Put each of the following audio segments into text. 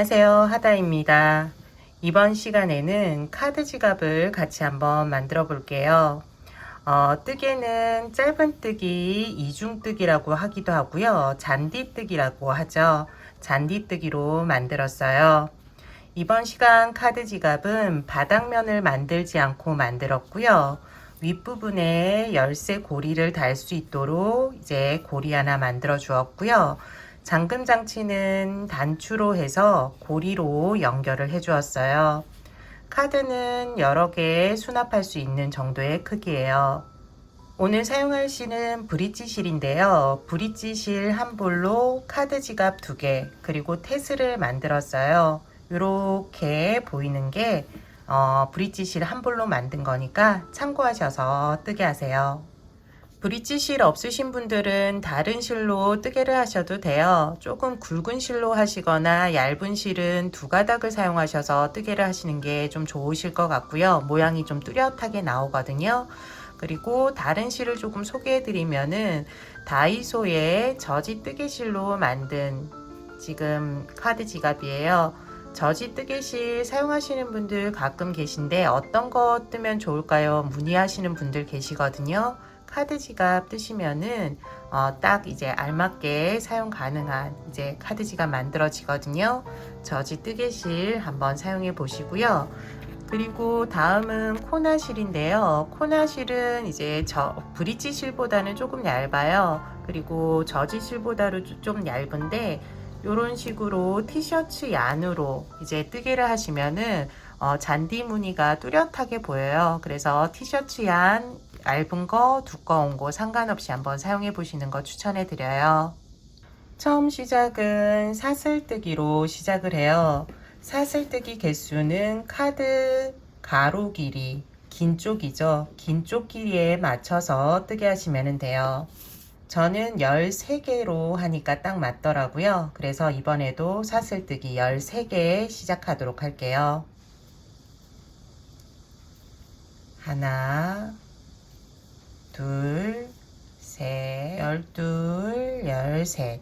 안녕하세요, 하다입니다. 이번 시간에는 카드 지갑을 같이 한번 만들어 볼게요. 뜨개는 짧은뜨기, 이중뜨기라고 하기도 하고요. 잔디뜨기라고 하죠. 잔디뜨기로 만들었어요. 이번 시간 카드 지갑은 바닥면을 만들지 않고 만들었고요. 윗부분에 열쇠 고리를 달 수 있도록 이제 고리 하나 만들어 주었고요. 잠금 장치는 단추로 해서 고리로 연결을 해 주었어요. 카드는 여러 개 수납할 수 있는 정도의 크기예요. 오늘 사용할 실은 브릿지 실인데요. 브릿지 실 한 볼로 카드 지갑 2개, 그리고 테스를 만들었어요. 이렇게 보이는 게 브릿지 실 한 볼로 만든 거니까 참고하셔서 뜨게 하세요. 브릿지 실 없으신 분들은 다른 실로 뜨개를 하셔도 돼요. 조금 굵은 실로 하시거나 얇은 실은 두 가닥을 사용하셔서 뜨개를 하시는 게 좀 좋으실 것 같고요. 모양이 좀 뚜렷하게 나오거든요. 그리고 다른 실을 조금 소개해 드리면은 다이소의 저지 뜨개실로 만든 지금 카드 지갑이에요. 저지 뜨개실 사용하시는 분들 가끔 계신데 어떤 거 뜨면 좋을까요? 문의하시는 분들 계시거든요. 카드 지갑 뜨시면은 딱 이제 알맞게 사용 가능한 이제 카드 지갑 만들어지거든요. 저지 뜨개실 한번 사용해 보시고요. 그리고 다음은 코나실인데요. 코나실은 이제 브릿지 실보다는 조금 얇아요. 그리고 저지 실보다는 좀 얇은데 이런 식으로 티셔츠 얀으로 이제 뜨개를 하시면은 잔디 무늬가 뚜렷하게 보여요. 그래서 티셔츠 얀 얇은 거, 두꺼운 거 상관없이 한번 사용해 보시는 거 추천해 드려요. 처음 시작은 사슬뜨기로 시작을 해요. 사슬뜨기 개수는 카드 가로 길이, 긴 쪽이죠. 긴 쪽 길이에 맞춰서 뜨게 하시면 돼요. 저는 13개로 하니까 딱 맞더라고요. 그래서 이번에도 사슬뜨기 13개 시작하도록 할게요. 하나, 둘, 셋, 12, 13.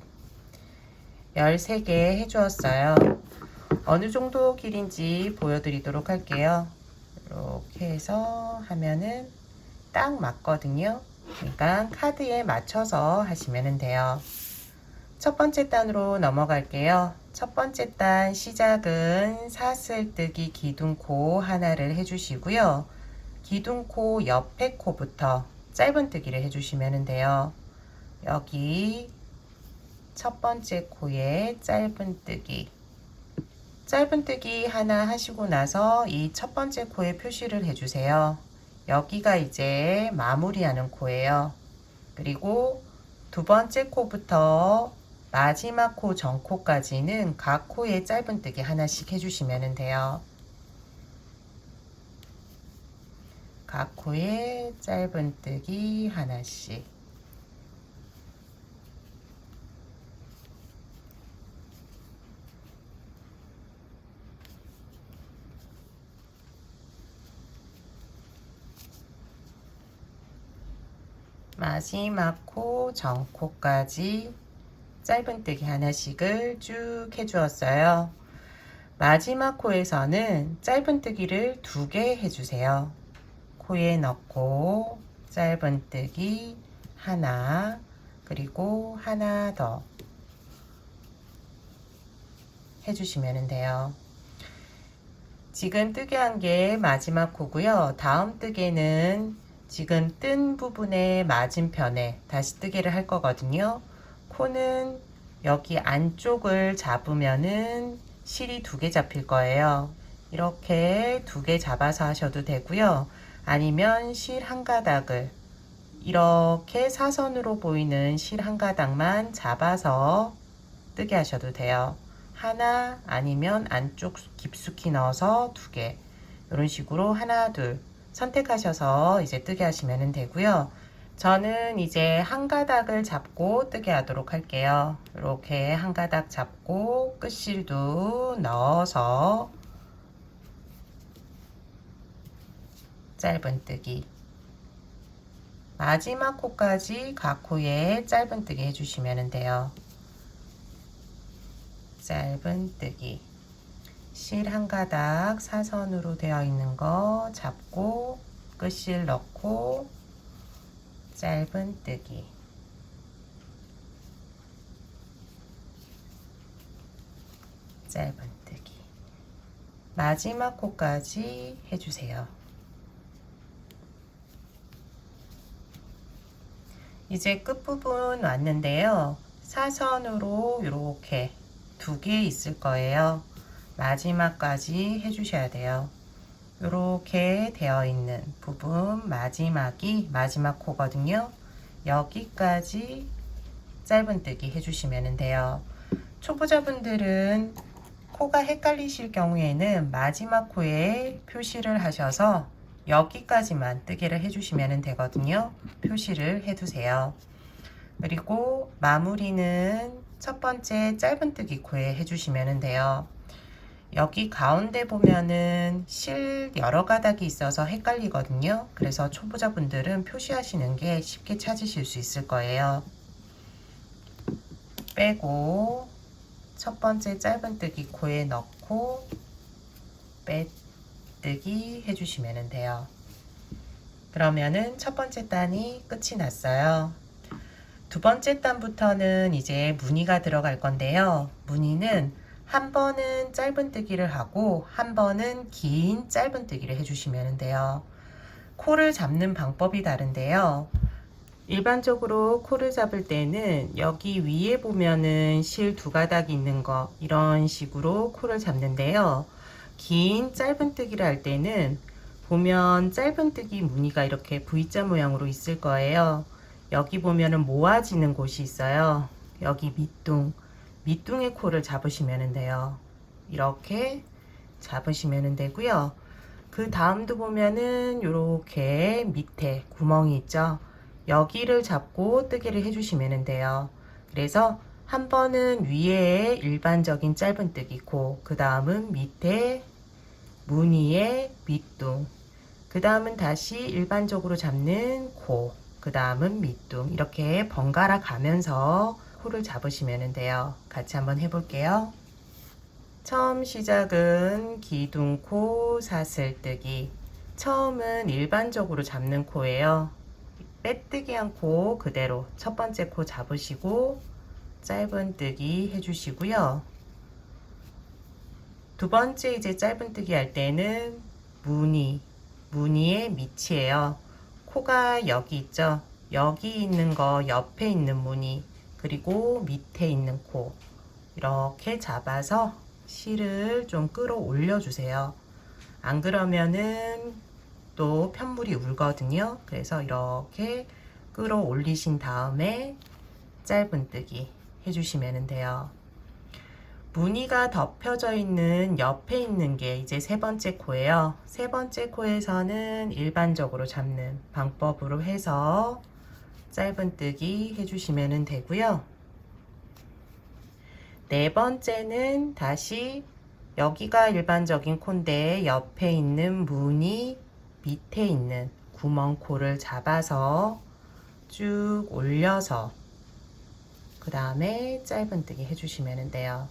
13개 해주었어요. 어느 정도 길인지 보여드리도록 할게요. 이렇게 해서 하면은 딱 맞거든요. 그러니까 카드에 맞춰서 하시면 돼요. 첫 번째 단으로 넘어갈게요. 첫 번째 단 시작은 사슬뜨기 기둥코 하나를 해주시고요. 기둥코 옆에 코부터 짧은뜨기를 해주시면 돼요. 여기 첫 번째 코에 짧은뜨기 하나 하시고 나서 이 첫 번째 코에 표시를 해주세요. 여기가 이제 마무리하는 코예요. 그리고 두 번째 코부터 마지막 코 전코까지는 각 코에 짧은뜨기 하나씩 해주시면 돼요. 각 코에 짧은뜨기 하나씩. 마지막 코 전코까지 짧은뜨기 하나씩을 쭉 해주었어요. 마지막 코에서는 짧은뜨기를 2개 해주세요. 코에 넣고 짧은뜨기 하나, 그리고 하나 더 해주시면 돼요. 지금 뜨개 한 게 마지막 코고요. 다음 뜨개는 지금 뜬 부분의 맞은편에 다시 뜨개를 할 거거든요. 코는 여기 안쪽을 잡으면은 실이 2개 잡힐 거예요. 이렇게 2개 잡아서 하셔도 되고요. 아니면 실 한 가닥을 이렇게 사선으로 보이는 실 한 가닥만 잡아서 뜨게 하셔도 돼요. 하나 아니면 안쪽 깊숙이 넣어서 2개, 이런 식으로 하나 둘 선택하셔서 이제 뜨게 하시면 되고요. 저는 이제 한 가닥을 잡고 뜨게 하도록 할게요. 이렇게 한 가닥 잡고 끝실도 넣어서 짧은뜨기, 마지막 코까지 각 코에 짧은뜨기 해주시면 돼요. 짧은뜨기. 실 한 가닥 사선으로 되어 있는 거 잡고 끝실 넣고 짧은뜨기, 짧은뜨기, 마지막 코까지 해주세요. 이제 끝부분 왔는데요. 사선으로 이렇게 2개 있을 거예요. 마지막까지 해주셔야 돼요. 이렇게 되어 있는 부분 마지막이 마지막 코거든요. 여기까지 짧은뜨기 해주시면 돼요. 초보자분들은 코가 헷갈리실 경우에는 마지막 코에 표시를 하셔서 여기까지만 뜨개를 해주시면 되거든요. 표시를 해두세요. 그리고 마무리는 첫 번째 짧은뜨기 코에 해주시면 돼요. 여기 가운데 보면은 실 여러 가닥이 있어서 헷갈리거든요. 그래서 초보자분들은 표시하시는 게 쉽게 찾으실 수 있을 거예요. 빼고 첫 번째 짧은뜨기 코에 넣고 빼뜨기 해주시면 돼요. 그러면은 첫 번째 단이 끝이 났어요. 두 번째 단부터는 이제 무늬가 들어갈 건데요. 무늬는 한 번은 짧은뜨기를 하고 한 번은 긴 짧은뜨기를 해주시면 돼요. 코를 잡는 방법이 다른데요. 일반적으로 코를 잡을 때는 여기 위에 보면은 실 2가닥 있는 거 이런 식으로 코를 잡는데요. 긴 짧은뜨기를 할 때는 보면 짧은뜨기 무늬가 이렇게 V자 모양으로 있을 거예요. 여기 보면은 모아지는 곳이 있어요. 여기 밑둥의 코를 잡으시면 돼요. 이렇게 잡으시면 되고요. 그 다음도 보면은 이렇게 밑에 구멍이 있죠. 여기를 잡고 뜨개를 해주시면 돼요. 그래서 한 번은 위에 일반적인 짧은뜨기 코, 그 다음은 밑에 무늬의 밑둥, 그 다음은 다시 일반적으로 잡는 코, 그 다음은 밑둥, 이렇게 번갈아 가면서 코를 잡으시면 돼요. 같이 한번 해볼게요. 처음 시작은 기둥코 사슬뜨기. 처음은 일반적으로 잡는 코예요. 빼뜨기 한 코 그대로 첫 번째 코 잡으시고 짧은뜨기 해주시고요. 두 번째 이제 짧은뜨기 할 때는 무늬의 밑이에요. 코가 여기 있죠. 여기 있는 거 옆에 있는 무늬, 그리고 밑에 있는 코 이렇게 잡아서 실을 좀 끌어올려 주세요. 안 그러면은 또 편물이 울거든요. 그래서 이렇게 끌어올리신 다음에 짧은뜨기 해주시면 돼요. 무늬가 덮여져 있는 옆에 있는 게 이제 세 번째 코예요. 세 번째 코에서는 일반적으로 잡는 방법으로 해서 짧은뜨기 해주시면 되고요. 네 번째는 다시 여기가 일반적인 코인데 옆에 있는 무늬 밑에 있는 구멍코를 잡아서 쭉 올려서 그 다음에 짧은뜨기 해주시면 돼요.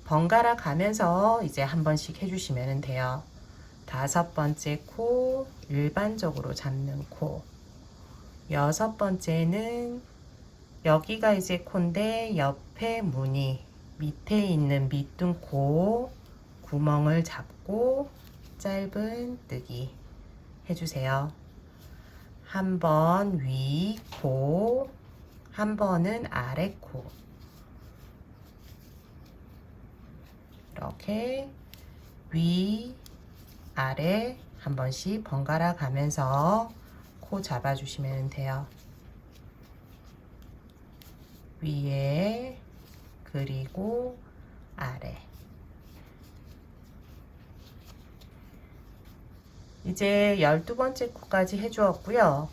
번갈아 가면서 이제 한 번씩 해주시면 돼요. 다섯 번째 코 일반적으로 잡는 코, 여섯 번째는 여기가 이제 코인데 옆에 무늬 밑에 있는 밑둥코 구멍을 잡고 짧은뜨기 해주세요. 한 번 위 코, 한 번은 아래 코. 이렇게 위, 아래 한 번씩 번갈아 가면서 코 잡아주시면 돼요. 위에 그리고 아래. 이제 12번째 코까지 해주었고요.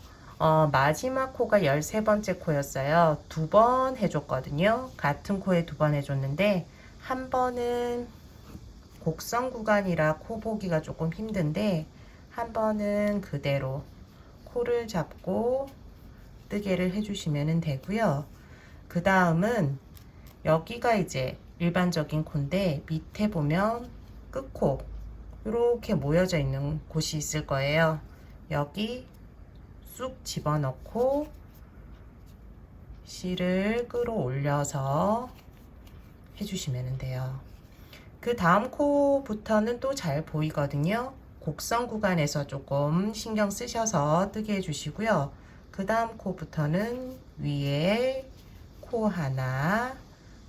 마지막 코가 13번째 코였어요. 2번 해줬거든요. 같은 코에 2번 해줬는데 한 번은 곡선 구간이라 코 보기가 조금 힘든데 한 번은 그대로 코를 잡고 뜨개를 해주시면 되고요. 그 다음은 여기가 이제 일반적인 코인데 밑에 보면 끝코 이렇게 모여져 있는 곳이 있을 거예요. 여기 쑥 집어넣고 실을 끌어올려서 해주시면 돼요. 그 다음 코부터는 또 잘 보이거든요. 곡선 구간에서 조금 신경 쓰셔서 뜨게 해주시고요. 그 다음 코부터는 위에 코 하나,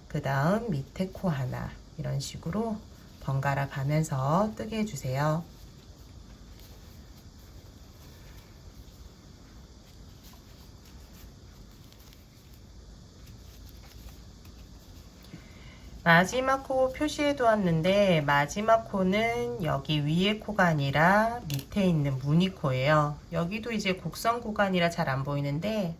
그 다음 밑에 코 하나, 이런 식으로 번갈아 가면서 뜨게 해주세요. 마지막 코 표시해 두었는데, 마지막 코는 여기 위에 코가 아니라 밑에 있는 무늬 코예요. 여기도 이제 곡선 구간이라 잘 안 보이는데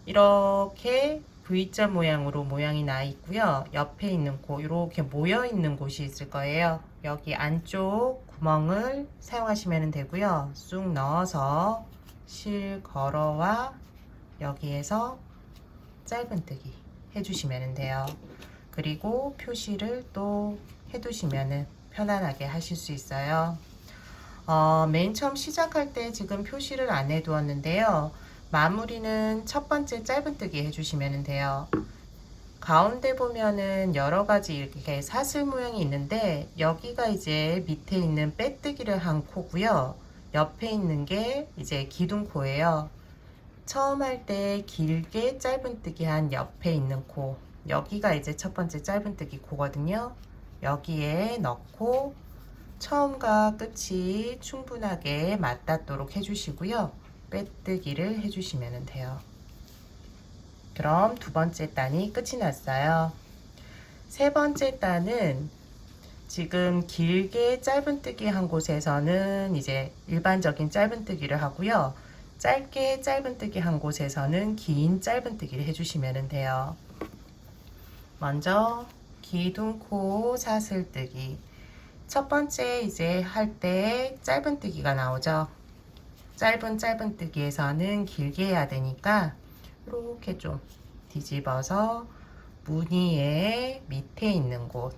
이렇게 V자 모양으로 모양이 나 있고요. 옆에 있는 코 이렇게 모여 있는 곳이 있을 거예요. 여기 안쪽 구멍을 사용하시면 되고요. 쑥 넣어서 실 걸어와 여기에서 짧은뜨기 해주시면 돼요. 그리고 표시를 또 해두시면 편안하게 하실 수 있어요. 맨 처음 시작할 때 지금 표시를 안 해두었는데요. 마무리는 첫 번째 짧은뜨기 해주시면 돼요. 가운데 보면은 여러 가지 이렇게 사슬 모양이 있는데 여기가 이제 밑에 있는 빼뜨기를 한 코고요. 옆에 있는 게 이제 기둥코예요. 처음 할 때 길게 짧은뜨기 한 옆에 있는 코, 여기가 이제 첫 번째 짧은뜨기 코거든요. 여기에 넣고 처음과 끝이 충분하게 맞닿도록 해주시고요. 빼뜨기를 해주시면 돼요. 그럼 두 번째 단이 끝이 났어요. 세 번째 단은 지금 길게 짧은뜨기 한 곳에서는 이제 일반적인 짧은뜨기를 하고요. 짧게 짧은뜨기 한 곳에서는 긴 짧은뜨기를 해주시면 돼요. 먼저 기둥코 사슬뜨기. 첫 번째 이제 할 때 짧은뜨기가 나오죠. 짧은뜨기에서는 길게 해야 되니까 이렇게 좀 뒤집어서 무늬의 밑에 있는 곳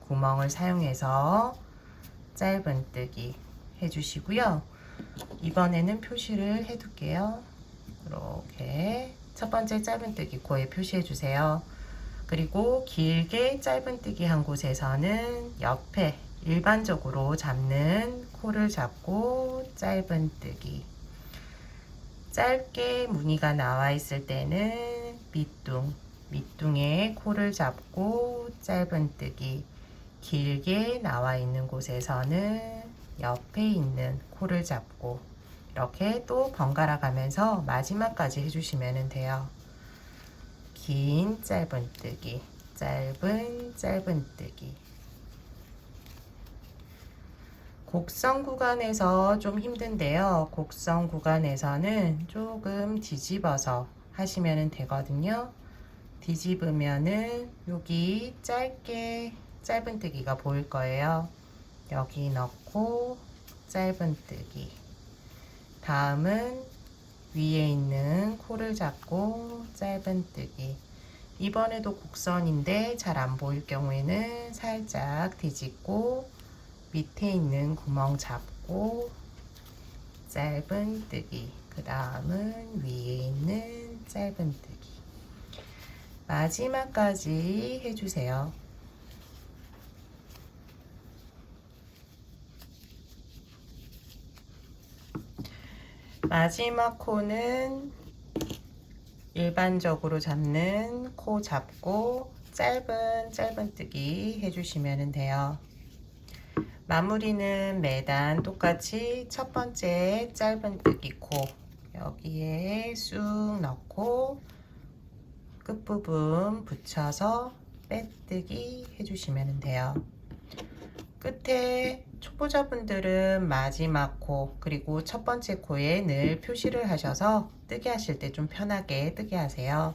구멍을 사용해서 짧은뜨기 해주시고요. 이번에는 표시를 해둘게요. 이렇게 첫 번째 짧은뜨기 코에 표시해 주세요. 그리고 길게 짧은뜨기 한 곳에서는 옆에 일반적으로 잡는 코를 잡고 짧은뜨기. 짧게 무늬가 나와 있을 때는 밑둥에 코를 잡고 짧은뜨기. 길게 나와 있는 곳에서는 옆에 있는 코를 잡고 이렇게 또 번갈아 가면서 마지막까지 해주시면 돼요. 긴 짧은뜨기, 짧은뜨기. 곡선 구간에서 좀 힘든데요. 곡선 구간에서는 조금 뒤집어서 하시면 되거든요. 뒤집으면은 여기 짧게 짧은뜨기가 보일 거예요. 여기 넣고 짧은뜨기. 다음은 위에 있는 코를 잡고 짧은뜨기. 이번에도 곡선인데 잘 안 보일 경우에는 살짝 뒤집고 밑에 있는 구멍 잡고 짧은뜨기. 그 다음은 위에 있는 짧은뜨기. 마지막까지 해주세요. 마지막 코는 일반적으로 잡는 코 잡고 짧은뜨기 해주시면 돼요. 마무리는 매단 똑같이 첫 번째 짧은뜨기 코 여기에 쑥 넣고 끝부분 붙여서 빼뜨기 해주시면 돼요. 끝에 초보자분들은 마지막 코 그리고 첫 번째 코에 늘 표시를 하셔서 뜨게 하실 때 좀 편하게 뜨게 하세요.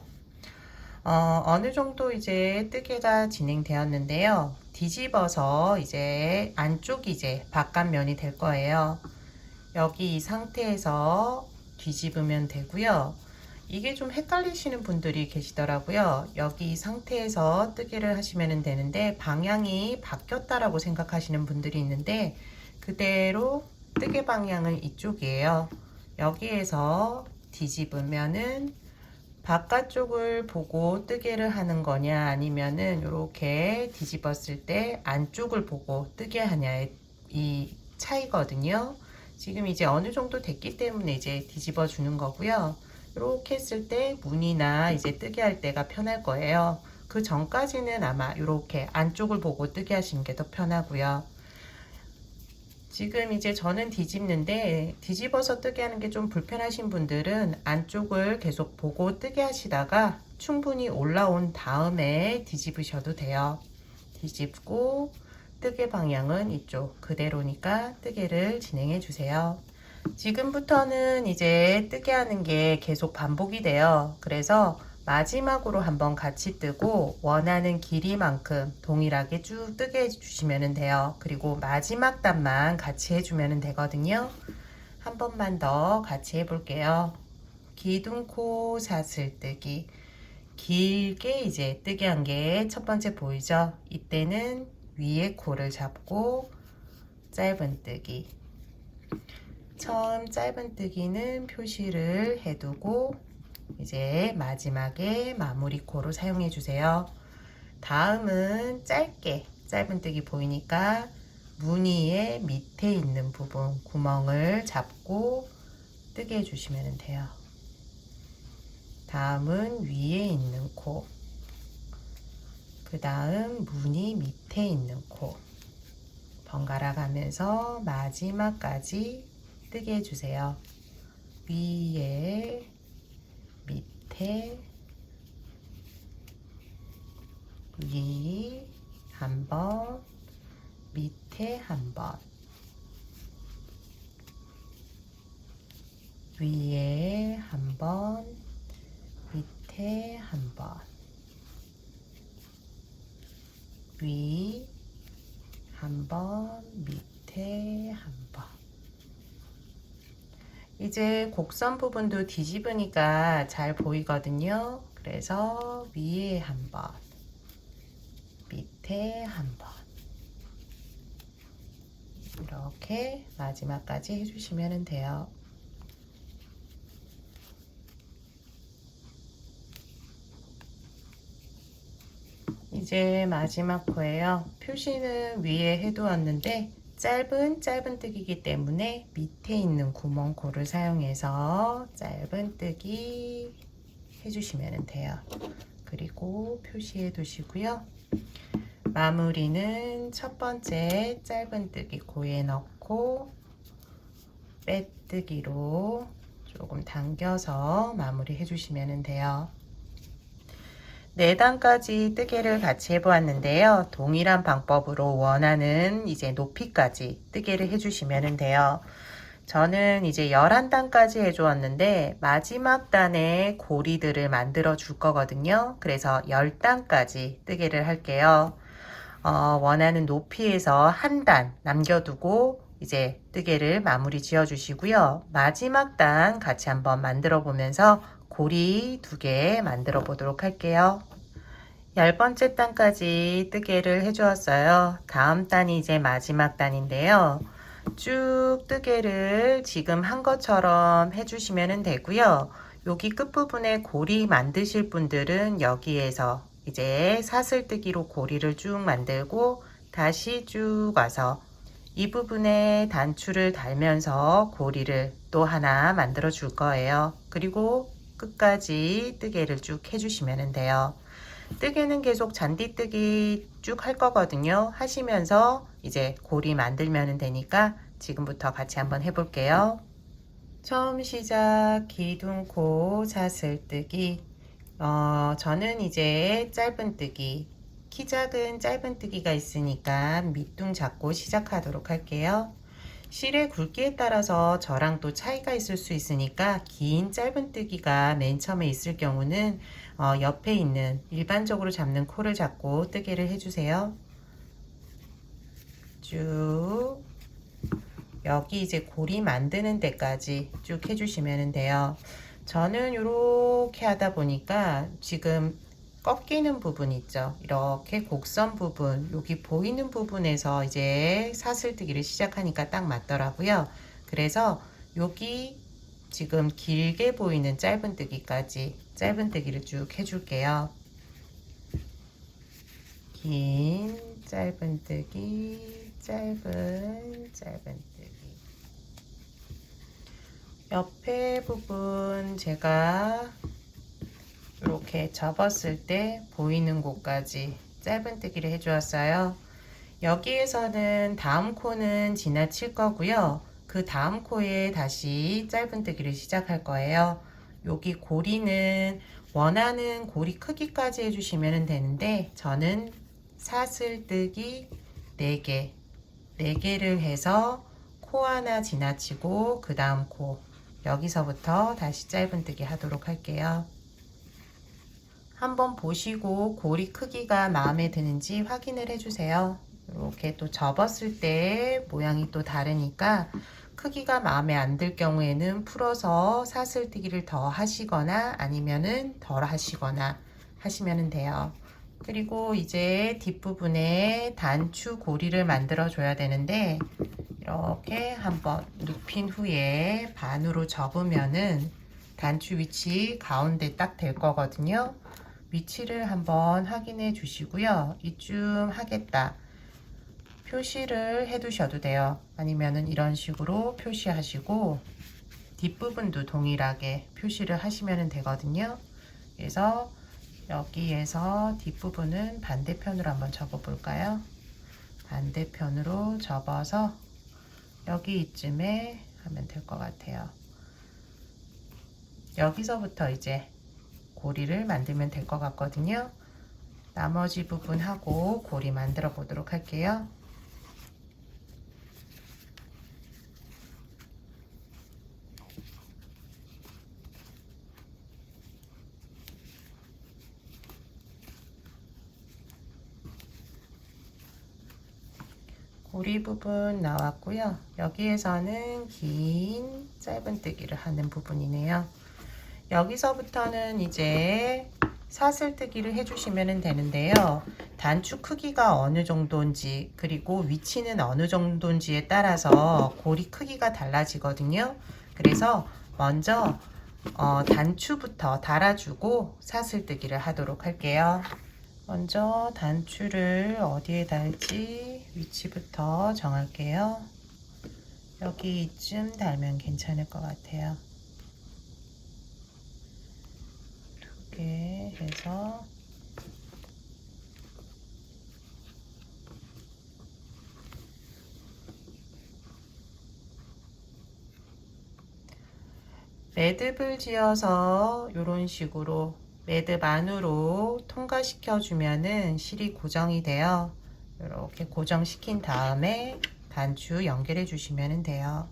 어느 정도 이제 뜨개가 진행되었는데요. 뒤집어서 이제 안쪽이 이제 바깥면이 될 거예요. 여기 이 상태에서 뒤집으면 되고요. 이게 좀 헷갈리시는 분들이 계시더라고요. 여기 상태에서 뜨개를 하시면 되는데 방향이 바뀌었다라고 생각하시는 분들이 있는데 그대로 뜨개 방향은 이쪽이에요. 여기에서 뒤집으면은 바깥쪽을 보고 뜨개를 하는 거냐 아니면은 이렇게 뒤집었을 때 안쪽을 보고 뜨개 하냐의 이 차이거든요. 지금 이제 어느 정도 됐기 때문에 이제 뒤집어 주는 거고요. 이렇게 했을 때 무늬나 이제 뜨개 할 때가 편할 거예요. 그 전까지는 아마 이렇게 안쪽을 보고 뜨개 하시는 게 더 편하고요. 지금 이제 저는 뒤집는데 뒤집어서 뜨게 하는 게 좀 불편하신 분들은 안쪽을 계속 보고 뜨게 하시다가 충분히 올라온 다음에 뒤집으셔도 돼요. 뒤집고 뜨개 방향은 이쪽 그대로니까 뜨개를 진행해 주세요. 지금부터는 이제 뜨게 하는 게 계속 반복이 돼요. 그래서 마지막으로 한번 같이 뜨고 원하는 길이만큼 동일하게 쭉 뜨게 해주시면 돼요. 그리고 마지막 단만 같이 해주면 되거든요. 한 번만 더 같이 해볼게요. 기둥코 사슬뜨기. 길게 이제 뜨게 한 게 첫 번째 보이죠? 이때는 위에 코를 잡고 짧은 뜨기. 처음 짧은 뜨기는 표시를 해두고 이제 마지막에 마무리 코로 사용해 주세요. 다음은 짧게 짧은 뜨기 보이니까 무늬의 밑에 있는 부분 구멍을 잡고 뜨게 해주시면 돼요. 다음은 위에 있는 코, 그 다음 무늬 밑에 있는 코 번갈아 가면서 마지막까지 뜨게 해주세요. 위에 밑에 위 한 번, 밑에 한 번, 위에 한 번, 밑에 한 번, 위 한 번, 밑에 한 번. 이제 곡선 부분도 뒤집으니까 잘 보이거든요. 그래서 위에 한 번, 밑에 한 번. 이렇게 마지막까지 해주시면 돼요. 이제 마지막 코예요. 표시는 위에 해두었는데 짧은 뜨기이기 때문에 밑에 있는 구멍코를 사용해서 짧은 뜨기 해주시면 돼요. 그리고 표시해 두시고요. 마무리는 첫 번째 짧은 뜨기 코에 넣고 빼뜨기로 조금 당겨서 마무리 해주시면 돼요. 4단까지 뜨개를 같이 해보았는데요. 동일한 방법으로 원하는 이제 높이까지 뜨개를 해주시면 돼요. 저는 이제 11단까지 해주었는데 마지막 단에 고리들을 만들어 줄 거거든요. 그래서 10단까지 뜨개를 할게요. 원하는 높이에서 한 단 남겨두고 이제 뜨개를 마무리 지어 주시고요. 마지막 단 같이 한번 만들어 보면서 고리 2개 만들어 보도록 할게요. 10번째 단까지 뜨개를 해 주었어요. 다음 단이 이제 마지막 단인데요. 쭉 뜨개를 지금 한 것처럼 해주시면 되고요. 여기 끝부분에 고리 만드실 분들은 여기에서 이제 사슬뜨기로 고리를 쭉 만들고 다시 쭉 와서 이 부분에 단추를 달면서 고리를 또 하나 만들어 줄 거예요. 그리고 끝까지 뜨개를 쭉 해주시면 돼요. 뜨개는 계속 잔디뜨기 쭉 할 거거든요. 하시면서 이제 고리 만들면 되니까 지금부터 같이 한번 해볼게요. 처음 시작 기둥코 사슬뜨기. 저는 이제 짧은뜨기, 키 작은 짧은뜨기가 있으니까 밑둥 잡고 시작하도록 할게요. 실의 굵기에 따라서 저랑 또 차이가 있을 수 있으니까 긴 짧은뜨기가 맨 처음에 있을 경우는 옆에 있는 일반적으로 잡는 코를 잡고 뜨개를 해주세요. 쭉 여기 이제 고리 만드는 데까지 쭉 해주시면 돼요. 저는 이렇게 하다 보니까 지금 꺾이는 부분 있죠. 이렇게 곡선 부분, 여기 보이는 부분에서 이제 사슬뜨기를 시작하니까 딱 맞더라고요. 그래서 여기 지금 길게 보이는 짧은뜨기까지 짧은뜨기를 쭉 해줄게요. 긴 짧은뜨기, 짧은뜨기. 옆에 부분 제가 이렇게 접었을 때 보이는 곳까지 짧은뜨기를 해주었어요. 여기에서는 다음 코는 지나칠 거고요. 그 다음 코에 다시 짧은뜨기를 시작할 거예요. 여기 고리는 원하는 고리 크기까지 해주시면 되는데 저는 사슬뜨기 4개, 4개를 해서 코 하나 지나치고 그 다음 코, 여기서부터 다시 짧은뜨기 하도록 할게요. 한번 보시고 고리 크기가 마음에 드는지 확인을 해주세요. 이렇게 또 접었을 때 모양이 또 다르니까 크기가 마음에 안 들 경우에는 풀어서 사슬뜨기를 더 하시거나 아니면은 덜 하시거나 하시면 돼요. 그리고 이제 뒷부분에 단추 고리를 만들어 줘야 되는데 이렇게 한번 눕힌 후에 반으로 접으면은 단추 위치 가운데 딱 될 거거든요. 위치를 한번 확인해 주시고요. 이쯤 하겠다 표시를 해 두셔도 돼요. 아니면은 이런 식으로 표시하시고 뒷부분도 동일하게 표시를 하시면 되거든요. 그래서 여기에서 뒷부분은 반대편으로 한번 접어 볼까요? 반대편으로 접어서 여기 이쯤에 하면 될 것 같아요. 여기서부터 이제 고리를 만들면 될 것 같거든요. 나머지 부분하고 고리 만들어 보도록 할게요. 고리 부분 나왔고요. 여기에서는 긴 짧은뜨기를 하는 부분이네요. 여기서부터는 이제 사슬뜨기를 해주시면 되는데요. 단추 크기가 어느 정도인지 그리고 위치는 어느 정도인지에 따라서 고리 크기가 달라지거든요. 그래서 먼저 단추부터 달아주고 사슬뜨기를 하도록 할게요. 먼저 단추를 어디에 달지 위치부터 정할게요. 여기 이쯤 달면 괜찮을 것 같아요. 2개 해서 매듭을 지어서 이런 식으로 매듭 안으로 통과시켜 주면은 실이 고정이 돼요. 이렇게 고정시킨 다음에 단추 연결해 주시면 돼요.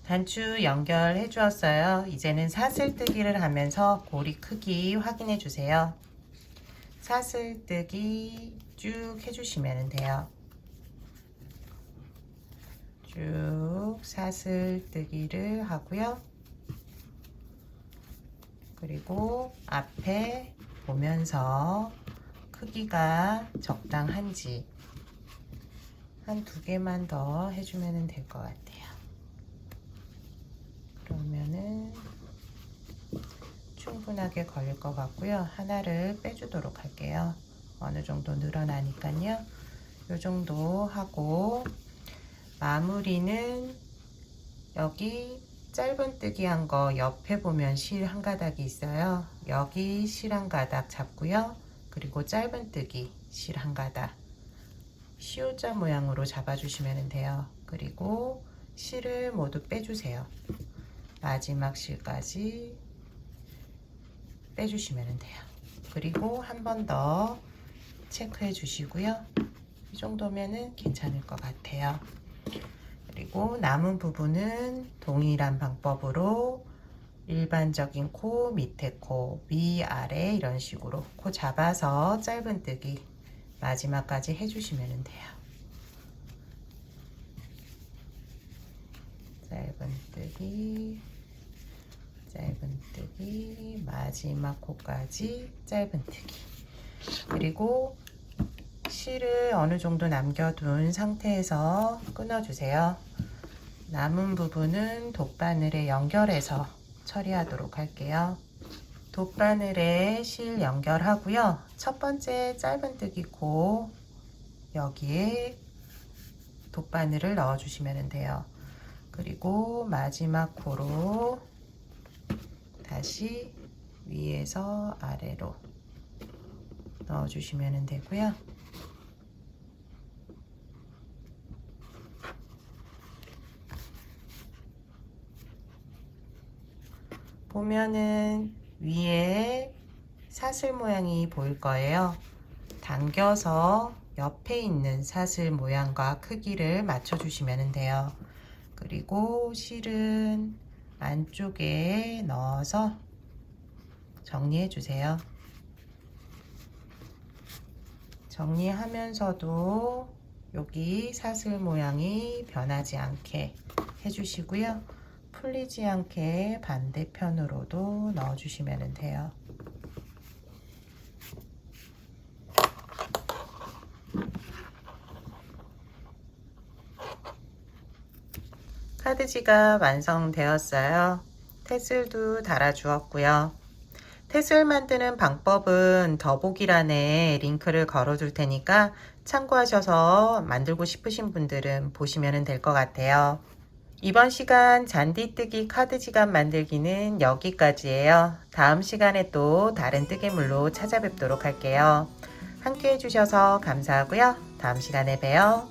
단추 연결해 주었어요. 이제는 사슬뜨기를 하면서 고리 크기 확인해 주세요. 사슬뜨기 쭉 해주시면 돼요. 쭉 사슬뜨기를 하고요. 그리고 앞에 보면서 크기가 적당한지 한 2개만 더 해주면 될 것 같아요. 그러면은 충분하게 걸릴 것 같고요. 하나를 빼주도록 할게요. 어느 정도 늘어나니까요. 요 정도 하고 마무리는 여기 짧은뜨기 한 거 옆에 보면 실 한 가닥이 있어요. 여기 실 한 가닥 잡고요. 그리고 짧은뜨기 실 한 가닥 시오자 모양으로 잡아주시면 돼요. 그리고 실을 모두 빼주세요. 마지막 실까지 빼주시면 돼요. 그리고 한 번 더 체크해 주시고요. 이 정도면은 괜찮을 것 같아요. 그리고 남은 부분은 동일한 방법으로 일반적인 코, 밑에 코, 위, 아래 이런 식으로 코 잡아서 짧은뜨기 마지막까지 해주시면 돼요. 짧은뜨기, 짧은뜨기, 마지막 코까지 짧은뜨기. 그리고 실을 어느 정도 남겨둔 상태에서 끊어주세요. 남은 부분은 돗바늘에 연결해서 처리하도록 할게요. 돗바늘에 실 연결하고요. 첫 번째 짧은뜨기 코 여기에 돗바늘을 넣어주시면 돼요. 그리고 마지막 코로 다시 위에서 아래로 넣어주시면 되고요. 보면은 위에 사슬 모양이 보일 거예요. 당겨서 옆에 있는 사슬 모양과 크기를 맞춰 주시면 돼요. 그리고 실은 안쪽에 넣어서 정리해 주세요. 정리하면서도 여기 사슬 모양이 변하지 않게 해주시고요. 풀리지 않게 반대편으로도 넣어주시면 돼요. 카드 지갑 완성되었어요. 테슬도 달아주었고요. 테슬 만드는 방법은 더보기란에 링크를 걸어둘 테니까 참고하셔서 만들고 싶으신 분들은 보시면 될 것 같아요. 이번 시간 잔디뜨기 카드 지갑 만들기는 여기까지예요. 다음 시간에 또 다른 뜨개물로 찾아뵙도록 할게요. 함께 해주셔서 감사하고요. 다음 시간에 봬요.